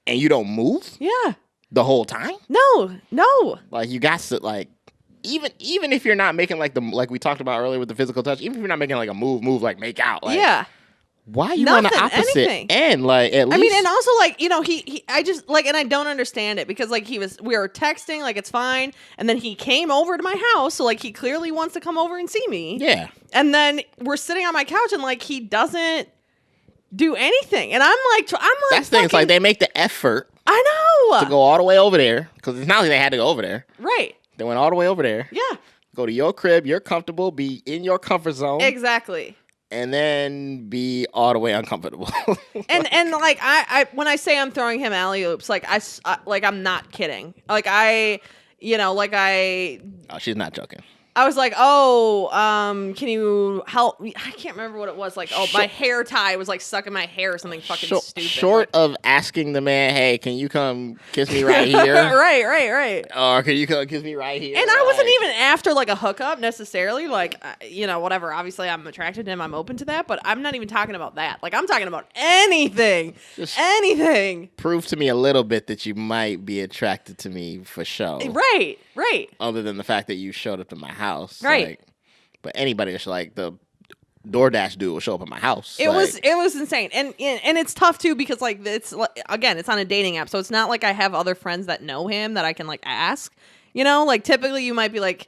and you don't move?
Yeah.
The whole time?
No.
Like, you got to, like, even if you're not making, like, like we talked about earlier with the physical touch, even if you're not making, like, a move, like, make out. Like,
yeah.
Why are you on the opposite end? Like, at least.
I mean, and also, like, you know, I just, like, and I don't understand it because, like, we were texting, like, it's fine. And then he came over to my house. So, like, he clearly wants to come over and see me.
Yeah.
And then we're sitting on my couch and, like, he doesn't do anything. And I'm like,
that's the thing. It's like they make the effort.
I know.
To go all the way over there. Because it's not like they had to go over there.
Right.
They went all the way over there.
Yeah.
Go to your crib. You're comfortable. Be in your comfort zone.
Exactly.
And then be all the way uncomfortable.
and like I when I say I'm throwing him alley oops, like I like I'm not kidding. Like oh,
she's not joking.
I was like, oh, can you help me? I can't remember what it was. Like, my hair tie was like stuck in my hair or something fucking stupid.
Short of asking the man, hey, can you come kiss me right here?
Right.
Or can you come kiss me right here?
And I wasn't even after like a hookup necessarily. Like, whatever. Obviously, I'm attracted to him. I'm open to that. But I'm not even talking about that. Like, I'm talking about anything. Just anything.
Prove to me a little bit that you might be attracted to me for sure.
Right.
Other than the fact that you showed up to my house.
Right.
Like, but anybody that's like the DoorDash dude will show up at my house.
It was insane. And it's tough too because like it's on a dating app. So it's not like I have other friends that know him that I can like ask. You know, like typically you might be like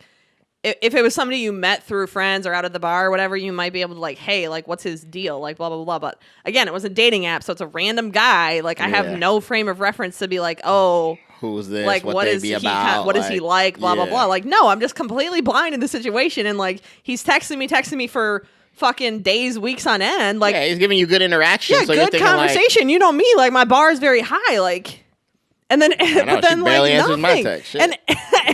if it was somebody you met through friends or out at the bar or whatever, you might be able to like, hey, like what's his deal? Like blah blah blah. But again, it was a dating app, so it's a random guy. Like I have no frame of reference to be like, oh,
who's this?
Like, what is he about? What is he like? Blah, blah, blah. Like, no, I'm just completely blind in the situation. And, like, he's texting me for fucking days, weeks on end. Like,
yeah, he's giving you good interaction.
Yeah,
so
good conversation. Like, you know me. Like, my bar is very high. Like, and then, but then, like, nothing. My text. And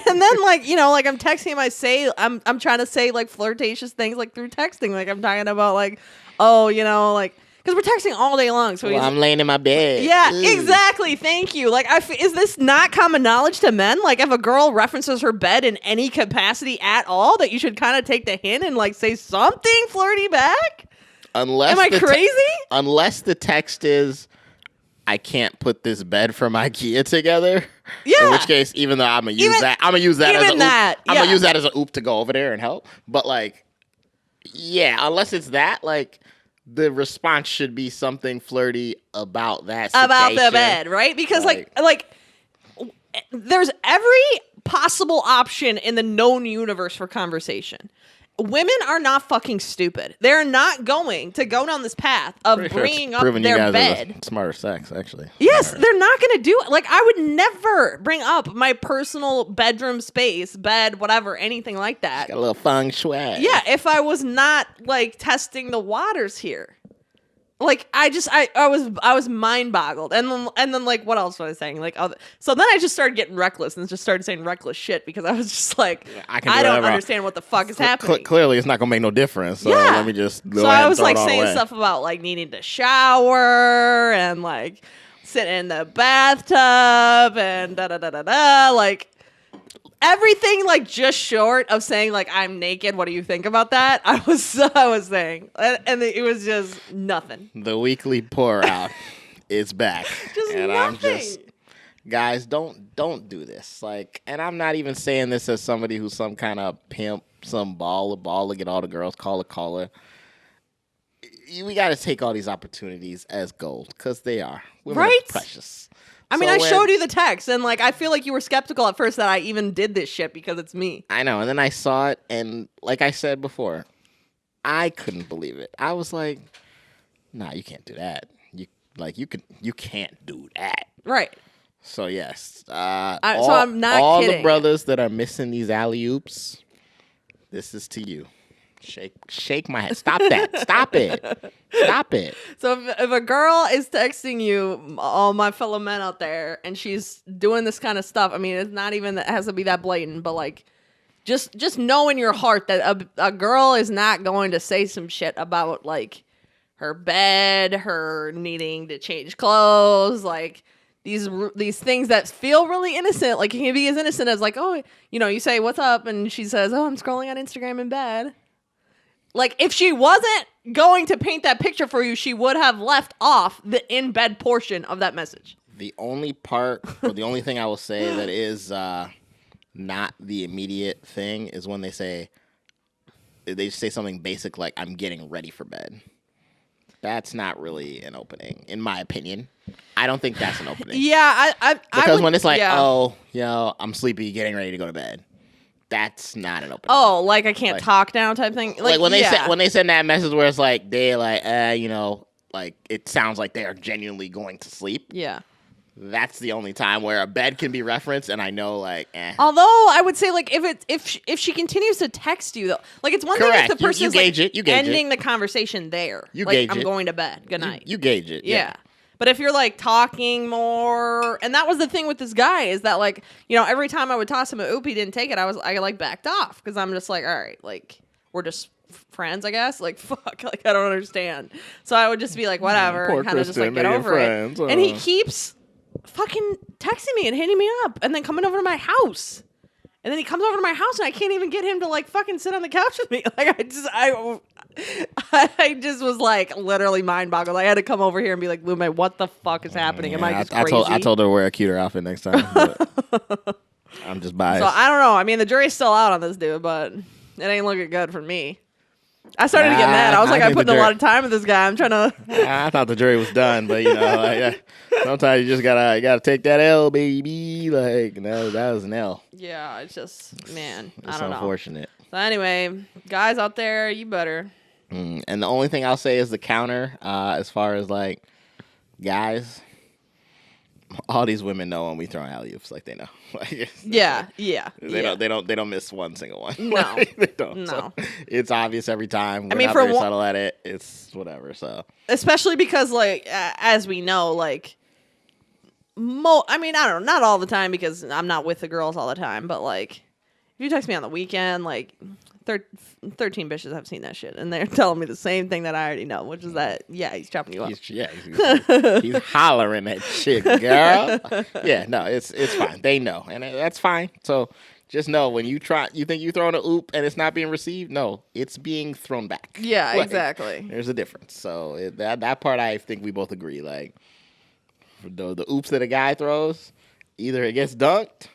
then, like, you know, like, I'm texting him. I'm trying to say, like, flirtatious things, like, through texting. Like, I'm talking about, like, oh, you know, like, because we're texting all day long. So
I'm laying in my bed.
Yeah, exactly. Thank you. Like, is this not common knowledge to men? Like, if a girl references her bed in any capacity at all, that you should kind of take the hint and, like, say something flirty back? Am I crazy?
Unless the text is, I can't put this bed from IKEA together.
Yeah.
In which case, even though I'm going to use that. I'm going to use that as I'm going to use that as an oop to go over there and help. But, like, yeah, unless it's that, like, the response should be something flirty about that situation.
About the bed, right? Because, like there's every possible option in the known universe for conversation. Women are not fucking stupid. They're not going to go down this path of bringing up their bed.
Smarter sex, actually.
Yes, they're not going to do it. Like, I would never bring up my personal bedroom space, bed, whatever, anything like that.
Got a little feng shui.
Yeah, if I was not, like, testing the waters here. Like, I was mind boggled. And then like, what else was I saying? Like, so then I just started getting reckless and just started saying reckless shit because I was just like, I don't understand what the fuck is happening.
Clearly, it's not going to make no difference. So let me just go ahead
I was
and
like
throw it all
saying
away.
stuff about like needing to shower and like sitting in the bathtub and da-da-da-da-da. Like, everything like just short of saying like I'm naked. What do you think about that? I was saying, and it was just nothing.
The weekly pour out is back,
and nothing.
Guys, don't do this. Like, and I'm not even saying this as somebody who's some kind of pimp, some baller, get all the girls, caller. We got to take all these opportunities as gold because they are. Women are precious.
I mean, I showed you the text, and, like, I feel like you were skeptical at first that I even did this shit because it's me.
I know, and then I saw it, and like I said before, I couldn't believe it. I was like, nah, you can't do that. You can't do that.
Right.
So, yes.
So I'm not
all
kidding.
All the brothers that are missing these alley-oops, this is to you. Shake my head. Stop that. Stop it. Stop it.
So if a girl is texting you, all my fellow men out there, and she's doing this kind of stuff, I mean, it's not even that it has to be that blatant, but like just know in your heart that a girl is not going to say some shit about like her bed, her needing to change clothes, like these things that feel really innocent. Like it can be as innocent as like, oh, you know, you say what's up, and she says, oh, I'm scrolling on Instagram in bed. Like if she wasn't going to paint that picture for you, she would have left off the in bed portion of that message.
The only part, or the only thing I will say that is not the immediate thing is when they say something basic like, I'm getting ready for bed. That's not really an opening, in my opinion. I don't think that's an opening.
Yeah,
because when it's like, oh, you know, I'm sleepy, getting ready to go to bed. That's not an opening.
Oh, like I can't talk now type thing.
Like when they send that message where it's like they're like, you know, like it sounds like they are genuinely going to sleep.
Yeah.
That's the only time where a bed can be referenced, and I know, like,
Although I would say, like, if she continues to text you, though, like, it's one thing if the person's ending the conversation there.
You
like,
gauge
I'm
it.
going to bed. Good night.
You gauge it. Yeah.
But if you're like talking more, and that was the thing with this guy is that like, you know, every time I would toss him a oop, he didn't take it. I like backed off because I'm just like, all right, like we're just friends, I guess. Like fuck, like I don't understand. So I would just be like, whatever, and kind of just like get over it. And he keeps fucking texting me and hitting me up, and then coming over to my house. And then he comes over to my house, and I can't even get him to like fucking sit on the couch with me. Like I just was like literally mind boggled. I had to come over here and be like, Lume, what the fuck is happening? Am I just crazy?
I told her to wear a cuter outfit next time. But I'm just biased.
So I don't know. I mean, the jury's still out on this dude, but it ain't looking good for me. I started to get mad. I was like, I put in a lot of time with this guy. I'm trying to.
I thought the jury was done, but you know, like, sometimes you just gotta take that L, baby. Like no, that was an L.
Yeah, it's just man.
It's
I don't know.
Unfortunate.
So anyway, guys out there, you better.
And the only thing I'll say is the counter, as far as like guys. All these women know when we throw alley-oops, like they know. Like,
yeah.
They don't miss one single one.
No,
like, they don't.
No.
So it's obvious every time.
I mean,
not
for
very subtle at it. It's whatever. So
especially because, like, as we know, like, I mean, I don't know, not all the time because I'm not with the girls all the time, but like, if you text me on the weekend, like. 13 bitches have seen that shit, and they're telling me the same thing that I already know, which is that, yeah, he's chopping you up.
He's hollering that shit, girl. Yeah, no, it's fine. They know, and that's fine. So just know when you think you're throwing a oop and it's not being received, no, it's being thrown back.
Yeah,
like,
exactly.
There's a difference. So that part I think we both agree. Like, the oops that a guy throws, either it gets dunked,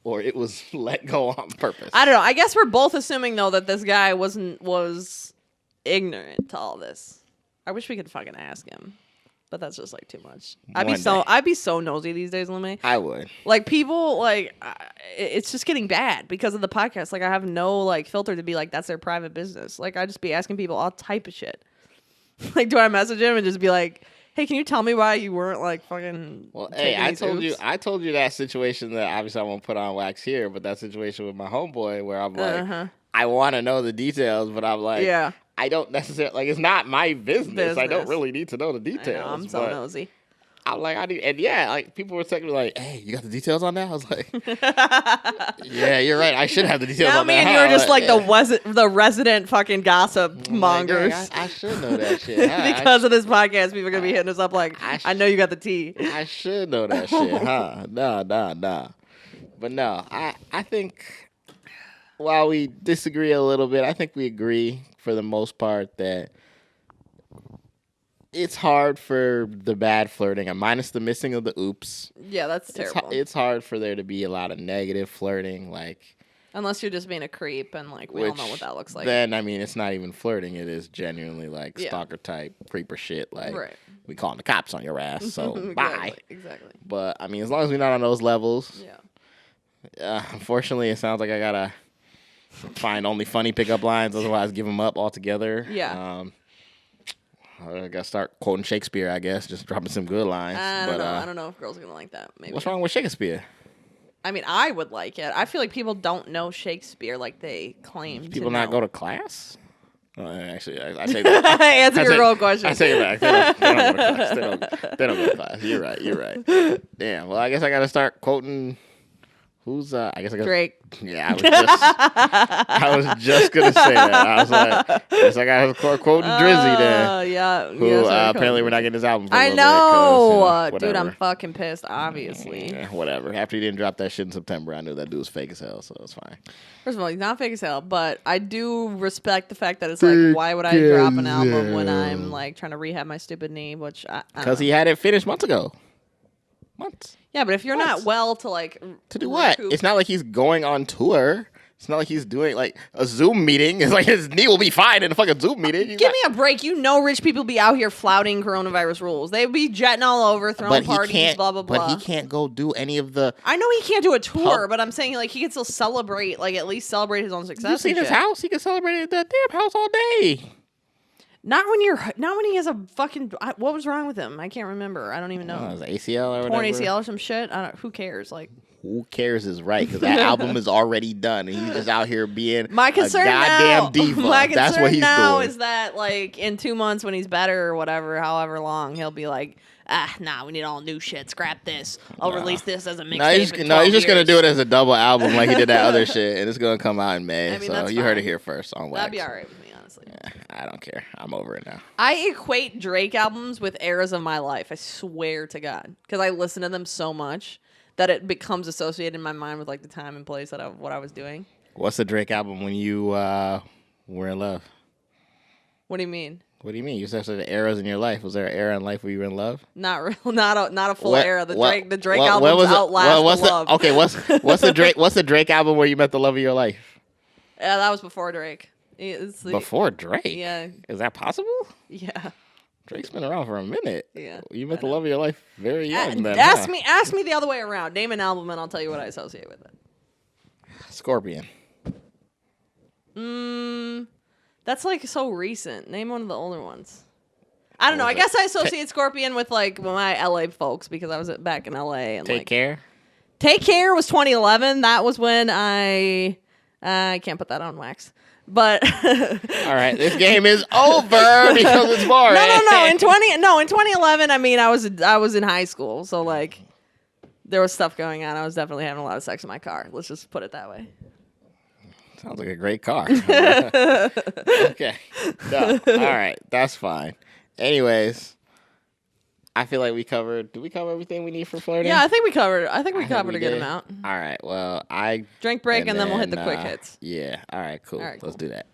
or it was let go on purpose.
I don't know. I guess we're both assuming though that this guy was ignorant to all this. I wish we could fucking ask him, but that's just like too much. I'd be so nosy these days, Lume.
I would.
Like people, like it's just getting bad because of the podcast. Like I have no like filter to be like that's their private business. Like I just be asking people all type of shit. Like do I message him and just be like, hey, can you tell me why you weren't like fucking?
Well, hey, I told you that situation that obviously I won't put on wax here, but that situation with my homeboy where I'm like, I want to know the details, but I'm like,
yeah,
I don't necessarily like. It's not my business. I don't really need to know the details.
I'm so nosy.
I'm like, I need, and yeah, like people were texting me like, "Hey, you got the details on that?" I was like, "Yeah, you're right. I should have the details on that."
Now me and you are just like the resident fucking gossip mongers.
Like, I should know that shit
because of this podcast. People are gonna be hitting us up like, "I know you got the tea."
I should know that shit, huh? Nah. But no, I think while we disagree a little bit, I think we agree for the most part that. It's hard for the bad flirting, and minus the missing of the oops.
Yeah, that's terrible.
It's hard for there to be a lot of negative flirting, like
unless you're just being a creep, and like we all know what that looks like.
Then I mean, it's not even flirting; it is genuinely like stalker type creeper shit. Like we calling the cops on your ass, so bye.
Exactly.
But I mean, as long as we're not on those levels, unfortunately, it sounds like I gotta find only funny pickup lines, otherwise give them up altogether.
Yeah.
I gotta start quoting Shakespeare, I guess, just dropping some good lines.
I don't know if girls are gonna like that. Maybe.
What's wrong with Shakespeare?
I mean, I would like it. I feel like people don't know Shakespeare like they claim.
People
to
not
know.
go to class? Actually, I say that.
Answer your real question.
I take it back. They don't go to class. They don't go to class. You're right. Damn. Well, I guess I gotta start quoting Who's I guess
Drake.
Yeah, I was just gonna say that. I was like, guess I got quoting Drizzy then.
Yeah.
Who apparently we're not getting his album. For
I
a
know,
bit,
dude. I'm fucking pissed. Obviously.
Whatever. After he didn't drop that shit in September, I knew that dude was fake as hell, so it's fine.
First of all, he's not fake as hell, but I do respect the fact that it's like, why would I drop an album when I'm like trying to rehab my stupid knee? Which because
he had it finished months ago. Months.
Yeah, but if you're not well to like
to do what? It's not like he's going on tour. It's not like he's doing like a Zoom meeting. It's like his knee will be fine in a fucking Zoom meeting.
Give me a break. You know rich people be out here flouting coronavirus rules. They be jetting all over, throwing parties, blah, blah, blah.
But he can't go do any of the...
I know he can't do a tour, but I'm saying like he can still celebrate, like at least celebrate his own success.
You seen his house? He can celebrate at that damn house all day.
Not when he has a fucking... What was wrong with him? I can't remember. I don't even know.
It was ACL or whatever.
Torn ACL or some shit. Who cares? Like...
Who cares is right, because that album is already done, and he's just out here being
my concern
a goddamn diva.
My concern
That's what he's
now
doing.
Is that like in 2 months when he's better or whatever, however long, he'll be like, we need all new shit. Scrap this. I'll release this as a mixtape.
He's just gonna do it as a double album like he did that other shit, and it's gonna come out in May. So you heard it here first on Wax.
That'd be all right with me, honestly.
Yeah, I don't care. I'm over it now.
I equate Drake albums with eras of my life. I swear to God, because I listen to them so much that it becomes associated in my mind with like the time and place that what I was doing.
What's the Drake album when you were in love?
What do you mean?
What do you mean? You said the eras in your life. Was there an era in life where you were in love?
Not real, not a full era. The Drake albums outlast love.
Okay, what's the Drake album where you met the love of your life?
Yeah, that was before Drake.
Before Drake?
Yeah.
Is that possible?
Yeah.
Drake's been around for a minute.
Yeah.
You met the love of your life very young then.
Ask me the other way around. Name an album and I'll tell you what I associate with it.
Scorpion.
That's like so recent. Name one of the older ones. I don't know. I guess I associate Scorpion with like my LA folks because I was back in LA and
Take Care.
Take Care was 2011. That was when I can't put that on Wax. But
all right, this game is over because it's boring.
No. In 2011, I mean, I was in high school, so like there was stuff going on. I was definitely having a lot of sex in my car. Let's just put it that way.
Sounds like a great car. Okay. No. All right, that's fine. Anyways, I feel like we covered. Did we cover everything we need for flirting?
Yeah, I think we covered. I think we covered a good amount.
All right. Well,
drink break and then we'll hit the quick hits.
Yeah. All right. Cool. Let's do that.